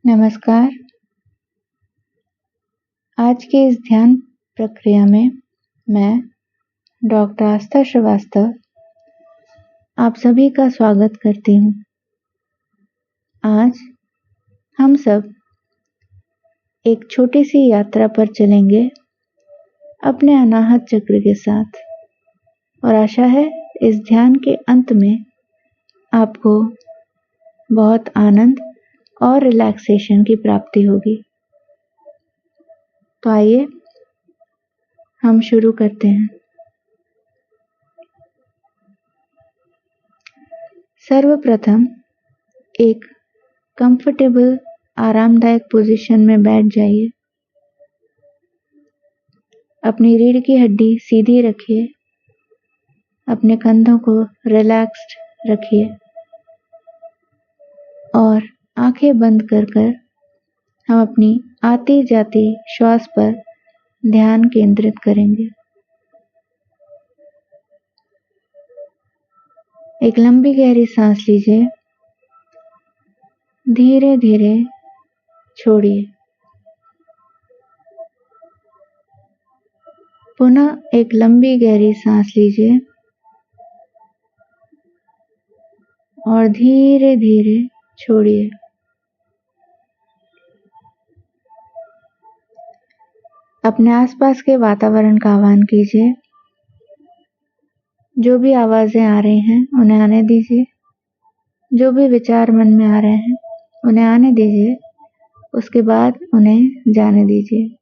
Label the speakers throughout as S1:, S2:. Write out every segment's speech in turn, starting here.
S1: नमस्कार। आज के इस ध्यान प्रक्रिया में मैं डॉक्टर आस्था श्रीवास्तव आप सभी का स्वागत करती हूँ। आज हम सब एक छोटी सी यात्रा पर चलेंगे अपने अनाहत चक्र के साथ और आशा है इस ध्यान के अंत में आपको बहुत आनंद और रिलैक्सेशन की प्राप्ति होगी। तो आइए हम शुरू करते हैं। सर्वप्रथम एक कंफर्टेबल आरामदायक पोजीशन में बैठ जाइए। अपनी रीढ़ की हड्डी सीधी रखिए, अपने कंधों को रिलैक्स्ड रखिए और आंखें बंद कर हम अपनी आती जाती श्वास पर ध्यान केंद्रित करेंगे। एक लंबी गहरी सांस लीजिए, धीरे धीरे छोड़िए। पुनः एक लंबी गहरी सांस लीजिए और धीरे धीरे छोड़िए। अपने आसपास के वातावरण का आह्वान कीजिए। जो भी आवाजें आ रही हैं उन्हें आने दीजिए। जो भी विचार मन में आ रहे हैं उन्हें आने दीजिए, उसके बाद उन्हें जाने दीजिए।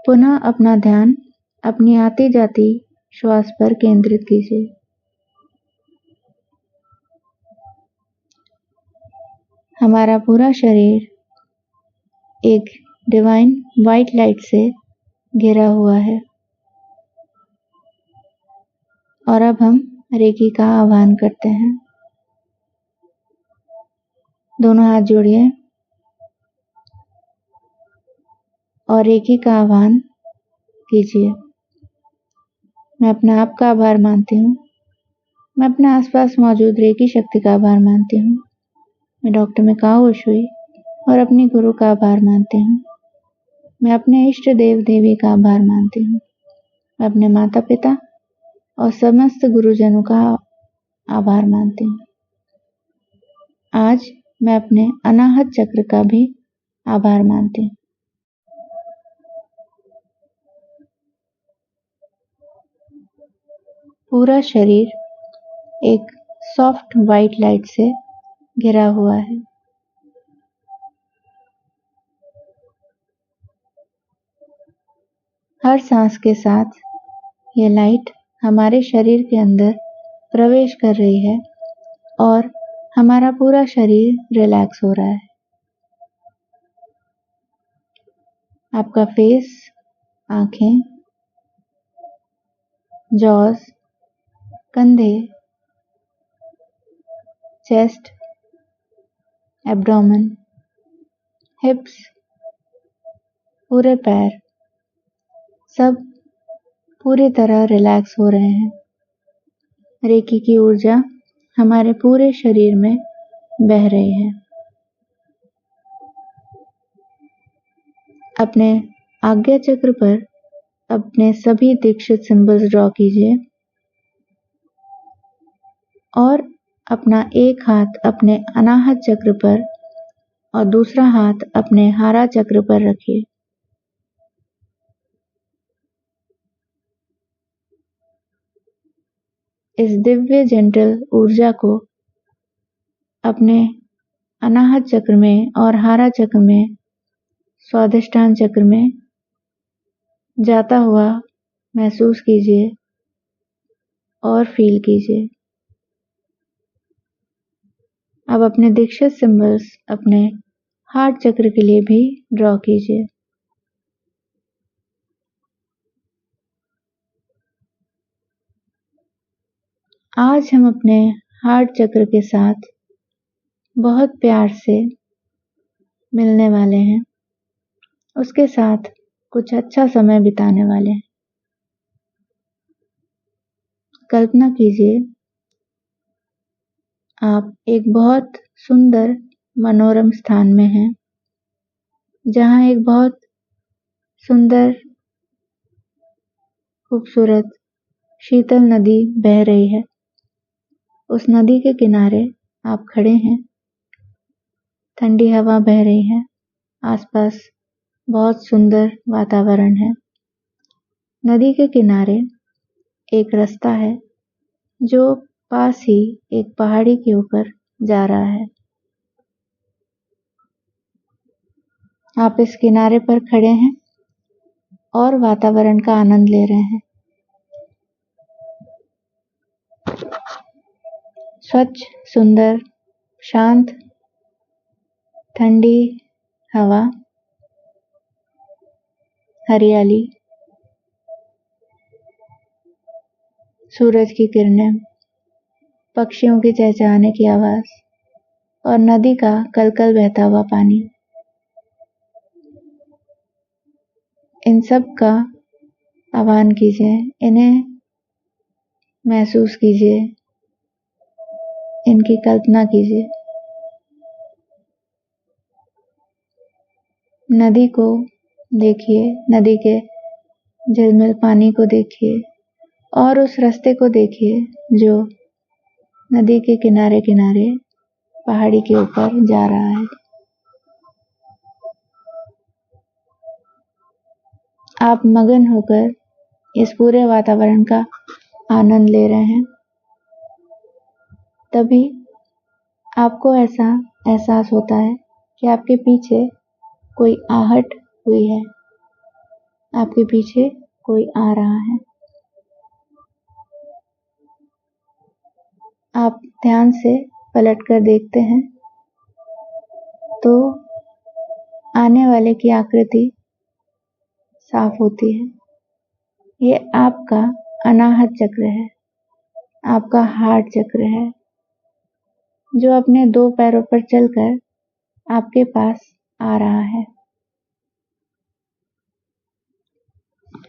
S1: पुनः अपना ध्यान अपनी आती जाती श्वास पर केंद्रित कीजिए। हमारा पूरा शरीर एक डिवाइन व्हाइट लाइट से घिरा हुआ है और अब हम रेकी का आह्वान करते हैं। दोनों हाथ जोड़िए और रेकी का आह्वान कीजिए। मैं अपने आप का आभार मानती हूँ। मैं अपने आसपास मौजूद रेकी शक्ति का आभार मानती हूँ। मैं डॉक्टर मिकाओ उशुई और अपनी गुरु का आभार मानती हूँ। मैं अपने इष्ट देव देवी का आभार मानती हूँ। मैं अपने माता पिता और समस्त गुरुजनों का आभार मानती हूँ। आज मैं अपने अनाहत चक्र का भी आभार मानती हूँ। पूरा शरीर एक सॉफ्ट व्हाइट लाइट से घिरा हुआ है। हर सांस के साथ ये लाइट हमारे शरीर के अंदर प्रवेश कर रही है और हमारा पूरा शरीर रिलैक्स हो रहा है। आपका फेस, आंखें, जॉज, कंधे, चेस्ट, एब्डोमेन, हिप्स, पूरे पैर सब पूरी तरह रिलैक्स हो रहे हैं। रेकी की ऊर्जा हमारे पूरे शरीर में बह रही है। अपने आज्ञा चक्र पर अपने सभी दीक्षित सिंबल्स ड्रॉ कीजिए और अपना एक हाथ अपने अनाहत चक्र पर और दूसरा हाथ अपने हारा चक्र पर रखिए। इस दिव्य जेंटल ऊर्जा को अपने अनाहत चक्र में और हारा चक्र में, स्वादिष्टान चक्र में जाता हुआ महसूस कीजिए और फील कीजिए। अब अपने दीक्षित सिंबल्स अपने हार्ट चक्र के लिए भी ड्रॉ कीजिए। आज हम अपने हार्ट चक्र के साथ बहुत प्यार से मिलने वाले हैं, उसके साथ कुछ अच्छा समय बिताने वाले हैं। कल्पना कीजिए आप एक बहुत सुंदर मनोरम स्थान में हैं, जहाँ एक बहुत सुंदर, खूबसूरत शीतल नदी बह रही है। उस नदी के किनारे आप खड़े हैं। ठंडी हवा बह रही है। आसपास बहुत सुंदर वातावरण है। नदी के किनारे एक रास्ता है जो पास ही एक पहाड़ी के ऊपर जा रहा है। आप इस किनारे पर खड़े हैं और वातावरण का आनंद ले रहे हैं। स्वच्छ, सुंदर, शांत, ठंडी हवा, हरियाली, सूरज की किरणें, पक्षियों की चहचहाने की आवाज और नदी का कलकल बहता हुआ पानी, इन सब का आह्वान कीजिए, इन्हें महसूस कीजिए, इनकी कल्पना कीजिए। नदी को देखिए, नदी के झिलमिल पानी को देखिए और उस रास्ते को देखिए जो नदी के किनारे किनारे पहाड़ी के ऊपर जा रहा है। आप मगन होकर इस पूरे वातावरण का आनंद ले रहे हैं। तभी आपको ऐसा एहसास होता है कि आपके पीछे कोई आहट हुई है, आपके पीछे कोई आ रहा है। आप ध्यान से पलट कर देखते हैं तो आने वाले की आकृति साफ होती है। ये आपका अनाहत चक्र है, आपका हार्ट चक्र है, जो अपने 2 पैरों पर चलकर आपके पास आ रहा है।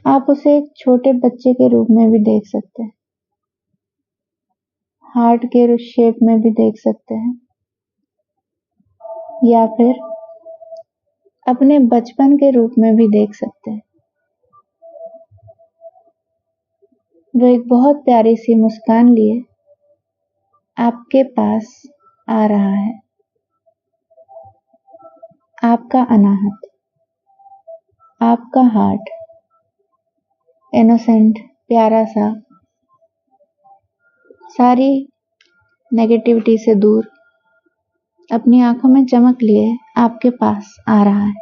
S1: आप उसे एक छोटे बच्चे के रूप में भी देख सकते हैं, हार्ट के शेप में भी देख सकते हैं, या फिर अपने बचपन के रूप में भी देख सकते हैं। वो एक बहुत प्यारी सी मुस्कान लिए आपके पास आ रहा है। आपका अनाहत, आपका हार्ट, इनोसेंट, प्यारा सा, सारी नेगेटिविटी से दूर, अपनी आंखों में चमक लिए आपके पास आ रहा है।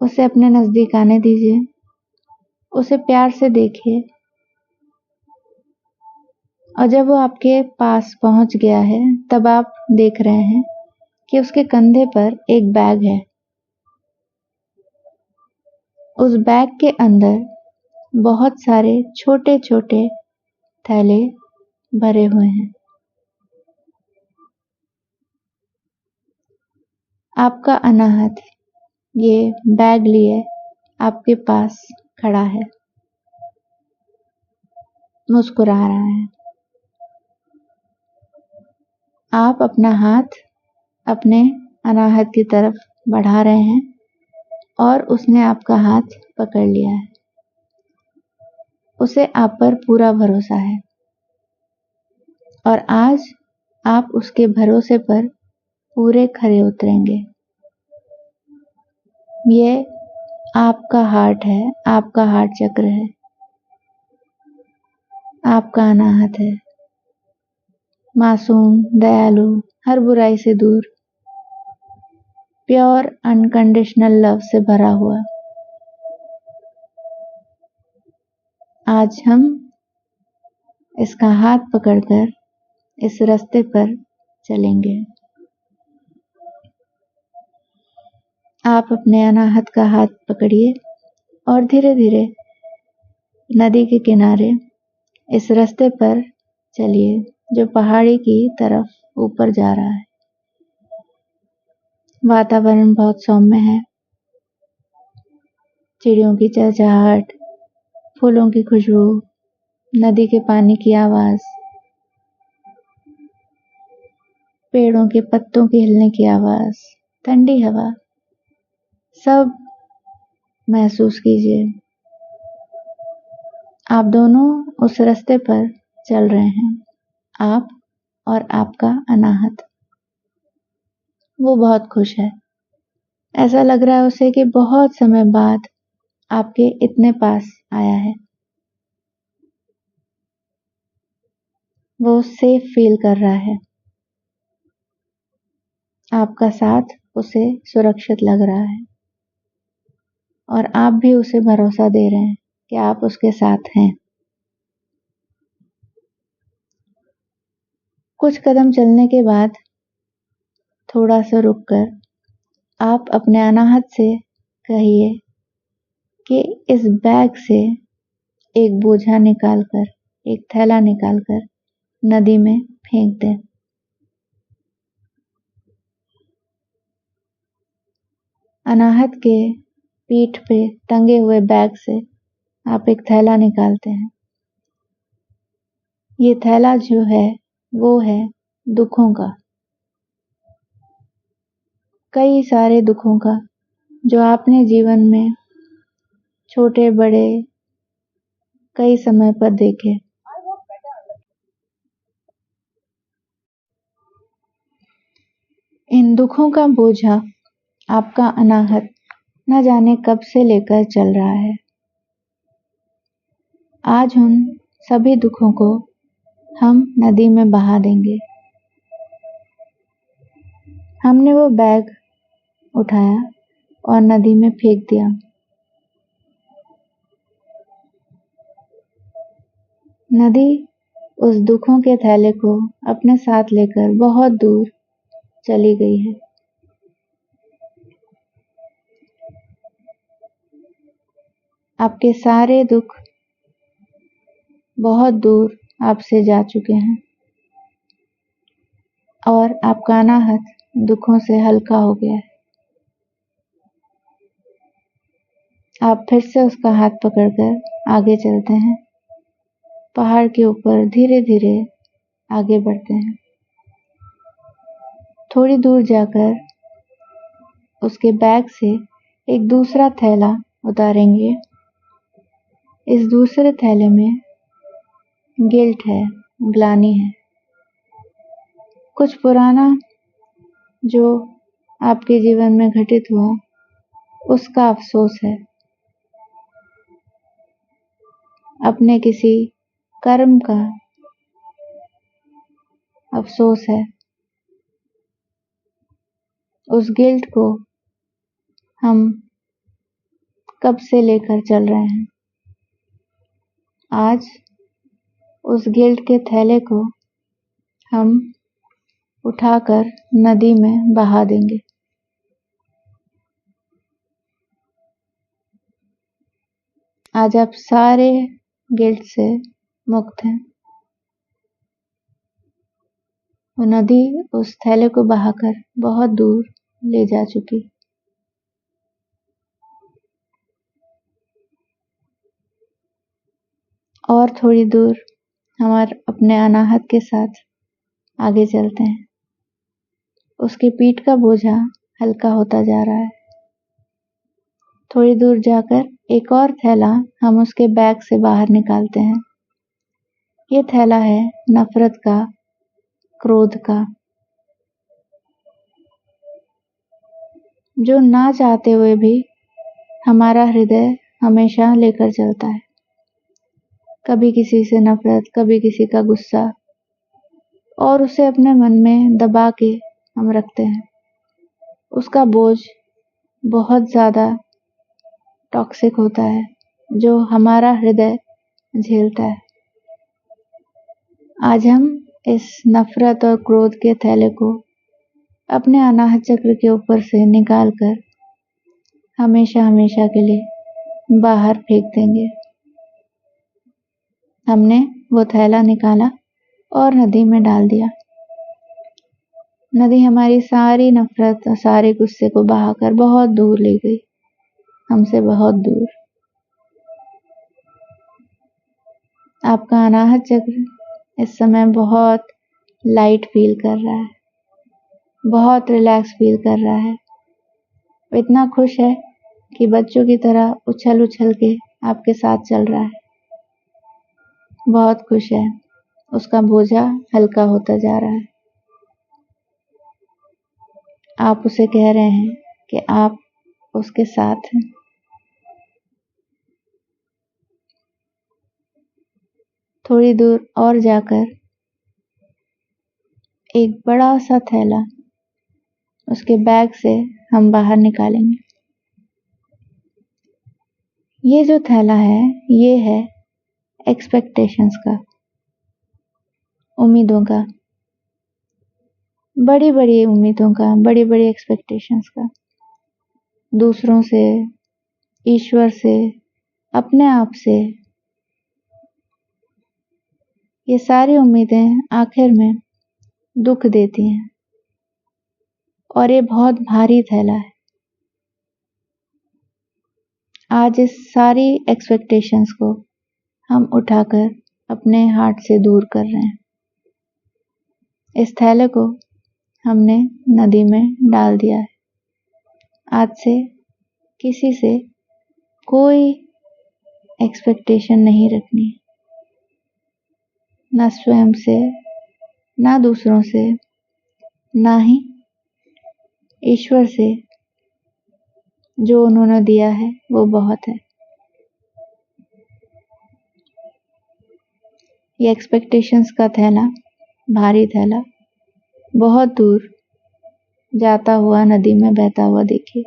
S1: उसे अपने नजदीक आने दीजिए, उसे प्यार से देखिए और जब वो आपके पास पहुंच गया है तब आप देख रहे हैं कि उसके कंधे पर एक बैग है। उस बैग के अंदर बहुत सारे छोटे छोटे थैले भरे हुए हैं। आपका अनाहत ये बैग लिए आपके पास खड़ा है, मुस्कुरा रहा है। आप अपना हाथ अपने अनाहत की तरफ बढ़ा रहे हैं और उसने आपका हाथ पकड़ लिया है। उसे आप पर पूरा भरोसा है और आज आप उसके भरोसे पर पूरे खरे उतरेंगे। ये आपका हार्ट है, आपका हार्ट चक्र है, आपका अनाहत है। मासूम, दयालु, हर बुराई से दूर, प्योर अनकंडीशनल लव से भरा हुआ। आज हम इसका हाथ पकड़कर इस रास्ते पर चलेंगे। आप अपने अनाहत का हाथ पकड़िए और धीरे धीरे नदी के किनारे इस रास्ते पर चलिए जो पहाड़ी की तरफ ऊपर जा रहा है। वातावरण बहुत सौम्य है। चिड़ियों की चहचहाहट, फूलों की खुशबू, नदी के पानी की आवाज, पेड़ों के पत्तों के हिलने की आवाज, ठंडी हवा, सब महसूस कीजिए। आप दोनों उस रास्ते पर चल रहे हैं, आप और आपका अनाहत। वो बहुत खुश है। ऐसा लग रहा है उसे कि बहुत समय बाद आपके इतने पास आया है। वो सेफ फील कर रहा है। आपका साथ उसे सुरक्षित लग रहा है और आप भी उसे भरोसा दे रहे हैं कि आप उसके साथ हैं। कुछ कदम चलने के बाद थोड़ा सा रुककर आप अपने अनाहत से कहिए कि इस बैग से एक बोझा निकालकर, एक थैला निकालकर नदी में फेंक दें। अनाहत के पीठ पे टंगे हुए बैग से आप एक थैला निकालते हैं। ये थैला जो है वो है दुखों का, कई सारे दुखों का जो आपने जीवन में छोटे बड़े कई समय पर देखे। इन दुखों का बोझा आपका अनाहत न जाने कब से लेकर चल रहा है। आज उन सभी दुखों को हम नदी में बहा देंगे। हमने वो बैग उठाया और नदी में फेंक दिया। नदी उस दुखों के थैले को अपने साथ लेकर बहुत दूर चली गई है। आपके सारे दुख बहुत दूर आपसे जा चुके हैं और आपका अनाहत दुखों से हल्का हो गया है। आप फिर से उसका हाथ पकड़कर आगे चलते हैं। पहाड़ के ऊपर धीरे धीरे आगे बढ़ते हैं। थोड़ी दूर जाकर उसके बैग से एक दूसरा थैला उतारेंगे। इस दूसरे थैले में गिल्ट है, ग्लानि है, कुछ पुराना जो आपके जीवन में घटित हुआ उसका अफसोस है, अपने किसी कर्म का अफसोस है। उस गिल्ट को हम कब से लेकर चल रहे हैं। आज उस गिल्ट के थैले को हम उठाकर नदी में बहा देंगे। आज आप सारे गिल्ट से मुक्त हैं। वो नदी उस थैले को बहाकर बहुत दूर ले जा चुकी। और थोड़ी दूर हमारे अपने अनाहत के साथ आगे चलते हैं। उसकी पीठ का बोझा हल्का होता जा रहा है। थोड़ी दूर जाकर एक और थैला हम उसके बैग से बाहर निकालते हैं। ये थैला है नफरत का, क्रोध का, जो ना चाहते हुए भी हमारा हृदय हमेशा लेकर चलता है। कभी किसी से नफरत, कभी किसी का गुस्सा, और उसे अपने मन में दबा के हम रखते हैं। उसका बोझ बहुत ज्यादा टॉक्सिक होता है जो हमारा हृदय झेलता है। आज हम इस नफरत और क्रोध के थैले को अपने अनाहत चक्र के ऊपर से निकालकर हमेशा हमेशा के लिए बाहर फेंक देंगे। हमने वो थैला निकाला और नदी में डाल दिया। नदी हमारी सारी नफरत और सारे गुस्से को बहाकर बहुत दूर ले गई, हमसे बहुत दूर। आपका अनाहत चक्र इस समय बहुत लाइट फील कर रहा है। बहुत रिलैक्स फील कर रहा है। वो इतना खुश है कि बच्चों की तरह उछल उछल के आपके साथ चल रहा है। बहुत खुश है। उसका बोझा हल्का होता जा रहा है। आप उसे कह रहे हैं कि आप उसके साथ हैं। थोड़ी दूर और जाकर एक बड़ा सा थैला उसके बैग से हम बाहर निकालेंगे। ये जो थैला है, ये है एक्सपेक्टेशंस का, उम्मीदों का, बड़ी बड़ी उम्मीदों का, बड़ी बड़ी एक्सपेक्टेशंस का, दूसरों से, ईश्वर से, अपने आप से। ये सारी उम्मीदें आखिर में दुख देती हैं और ये बहुत भारी थैला है। आज इस सारी एक्सपेक्टेशंस को हम उठाकर अपने हार्ट से दूर कर रहे हैं। इस थैले को हमने नदी में डाल दिया है। आज से किसी से कोई एक्सपेक्टेशन नहीं रखनी, ना स्वयं से, ना दूसरों से, ना ही ईश्वर से। जो उन्होंने दिया है वो बहुत है। ये एक्सपेक्टेशंस का थैला, भारी थैला, बहुत दूर जाता हुआ नदी में बहता हुआ देखिए।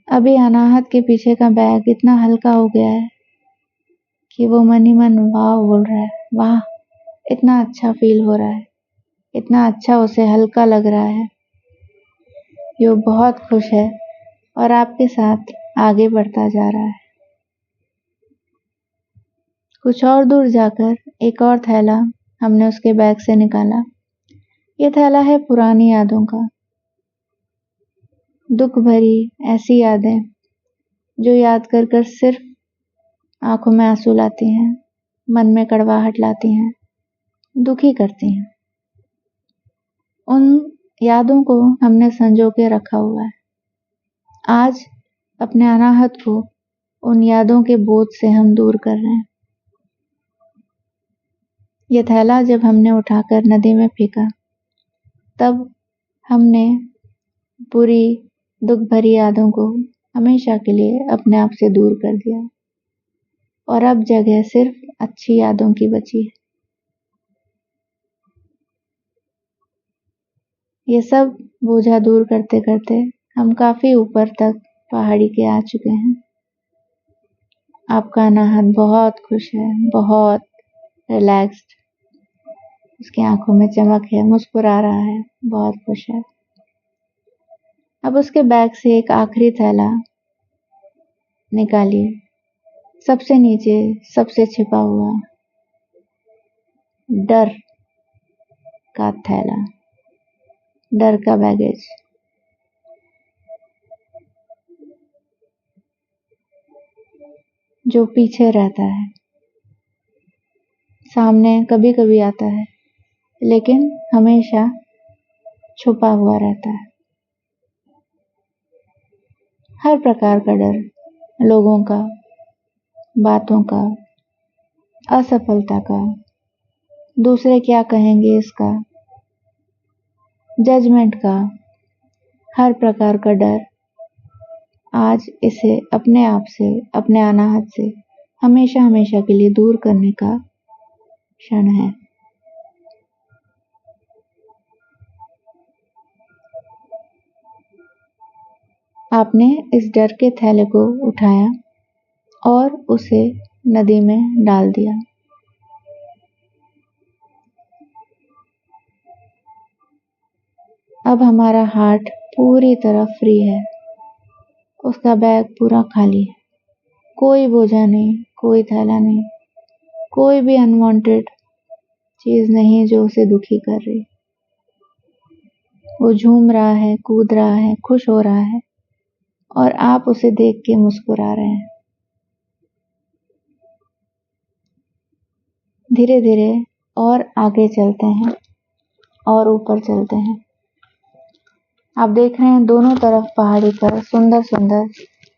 S1: अभी अनाहत के पीछे का बैग इतना हल्का हो गया है कि वो मन ही मन वाह बोल रहा है। वाह, इतना अच्छा फील हो रहा है, इतना अच्छा उसे हल्का लग रहा है। ये बहुत खुश है और आपके साथ आगे बढ़ता जा रहा है। कुछ और दूर जाकर एक और थैला हमने उसके बैग से निकाला। ये थैला है पुरानी यादों का, दुख भरी ऐसी यादें जो याद कर कर सिर्फ आंखों में आंसू लाती हैं, मन में कड़वाहट लाती हैं, दुखी करती हैं। उन यादों को हमने संजो के रखा हुआ है। आज अपने अनाहत को उन यादों के बोझ से हम दूर कर रहे हैं। ये थैला जब हमने उठाकर नदी में फेंका, तब हमने पूरी दुख भरी यादों को हमेशा के लिए अपने आप से दूर कर दिया और अब जगह सिर्फ अच्छी यादों की बची है। ये सब बोझा दूर करते करते हम काफी ऊपर तक पहाड़ी के आ चुके हैं। आपका अनाहत बहुत खुश है, बहुत रिलैक्स्ड। उसकी आंखों में चमक है, मुस्कुरा रहा है, बहुत खुश है। अब उसके बैग से एक आखिरी थैला निकालिए, सबसे नीचे, सबसे छिपा हुआ डर का थैला, डर का बैगेज। जो पीछे रहता है, सामने कभी कभी आता है, लेकिन हमेशा छुपा हुआ रहता है। हर प्रकार का डर, लोगों का, बातों का, असफलता का, दूसरे क्या कहेंगे इसका, जजमेंट का, हर प्रकार का डर। आज इसे अपने आप से, अपने अनाहत से हमेशा हमेशा के लिए दूर करने का क्षण है। आपने इस डर के थैले को उठाया और उसे नदी में डाल दिया। अब हमारा हार्ट पूरी तरह फ्री है। उसका बैग पूरा खाली है। कोई बोझा नहीं, कोई थैला नहीं, कोई भी अनवांटेड चीज नहीं जो उसे दुखी कर रही। वो झूम रहा है, कूद रहा है, खुश हो रहा है और आप उसे देख के मुस्कुरा रहे हैं। धीरे धीरे और आगे चलते हैं। और ऊपर चलते हैं। आप देख रहे हैं दोनों तरफ पहाड़ी पर सुंदर सुंदर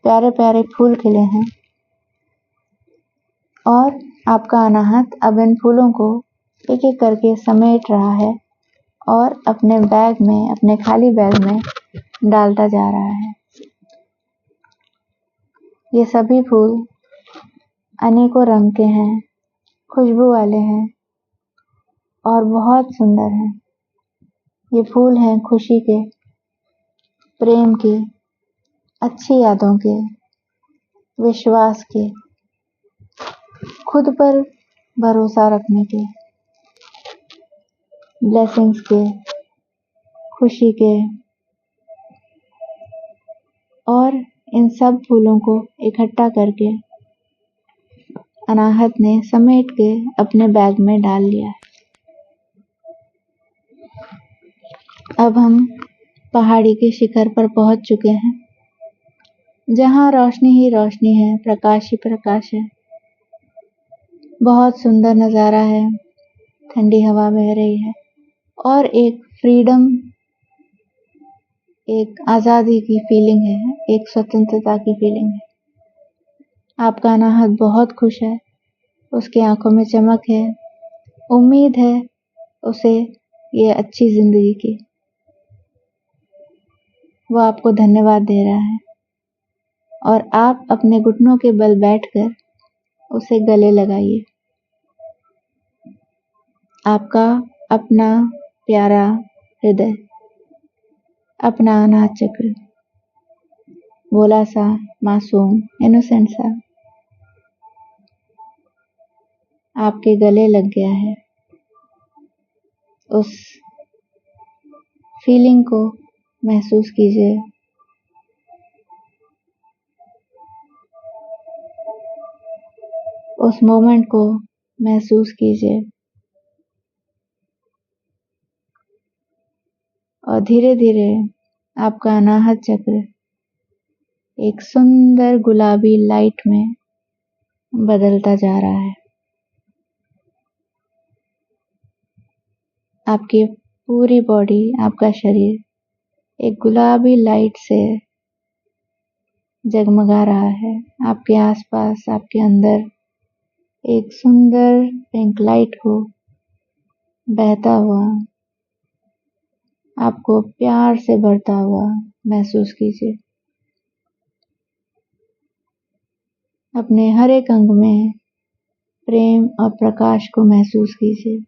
S1: प्यारे प्यारे फूल खिले हैं और आपका अनाहत अब इन फूलों को एक एक करके समेट रहा है और अपने बैग में, अपने खाली बैग में डालता जा रहा है। ये सभी फूल अनेकों रंग के हैं, खुशबू वाले हैं और बहुत सुंदर हैं। ये फूल हैं खुशी के, प्रेम के, अच्छी यादों के, विश्वास के, खुद पर भरोसा रखने के, ब्लेसिंग्स के, खुशी के। और इन सब फूलों को इकट्ठा करके अनाहत ने समेट के अपने बैग में डाल लिया। अब हम पहाड़ी के शिखर पर पहुंच चुके हैं, जहां रोशनी ही रोशनी है, प्रकाश ही प्रकाश है। बहुत सुंदर नजारा है, ठंडी हवा बह रही है और एक फ्रीडम, एक आजादी की फीलिंग है, एक स्वतंत्रता की फीलिंग है। आपका अनाहत बहुत खुश है, उसकी आंखों में चमक है, उम्मीद है उसे ये अच्छी जिंदगी की। वो आपको धन्यवाद दे रहा है और आप अपने घुटनों के बल बैठकर उसे गले लगाइए। आपका अपना प्यारा हृदय, अपना अनाहत चक्र, भोला सा, मासूम, इनोसेंट सा, आपके गले लग गया है। उस फीलिंग को महसूस कीजिए। उस मोमेंट को महसूस कीजिए और धीरे धीरे आपका अनाहत चक्र एक सुंदर गुलाबी लाइट में बदलता जा रहा है। आपकी पूरी बॉडी, आपका शरीर एक गुलाबी लाइट से जगमगा रहा है। आपके आसपास, आपके अंदर एक सुंदर पिंक लाइट को बहता हुआ, आपको प्यार से भरता हुआ महसूस कीजिए। अपने हर एक अंग में प्रेम और प्रकाश को महसूस कीजिए।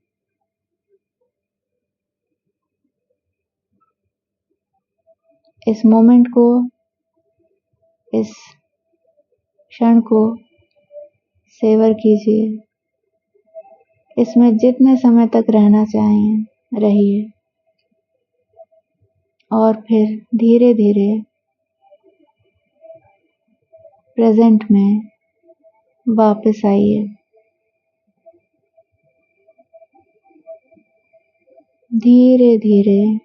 S1: इस मोमेंट को, इस क्षण को सेवर कीजिए। इसमें जितने समय तक रहना चाहें रहिए और फिर धीरे धीरे प्रेजेंट में वापस आइए। धीरे धीरे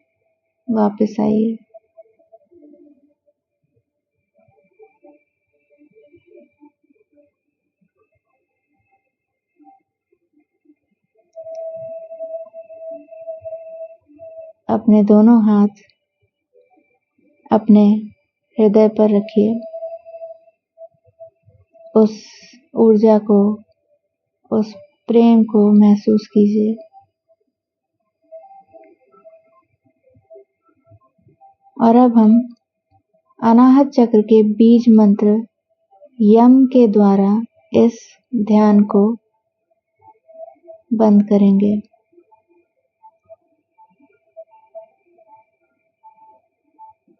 S1: वापस आइए। अपने दोनों हाथ अपने हृदय पर रखिए। उस ऊर्जा को, उस प्रेम को महसूस कीजिए। और अब हम अनाहत चक्र के बीज मंत्र यम के द्वारा इस ध्यान को बंद करेंगे।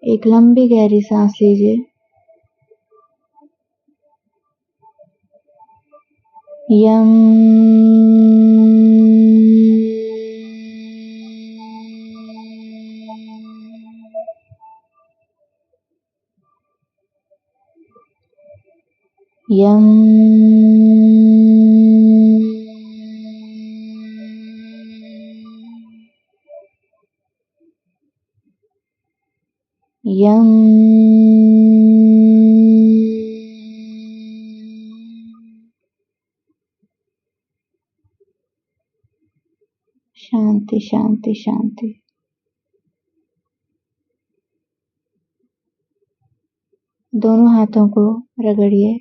S1: एक लंबी गहरी सांस लीजिए। यम। यम। यम। शांति शांति शांति। दोनों हाथों को रगड़िए,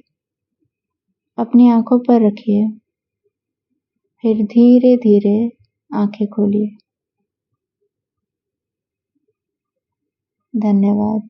S1: अपनी आंखों पर रखिए, फिर धीरे धीरे आंखें खोलिए। धन्यवाद।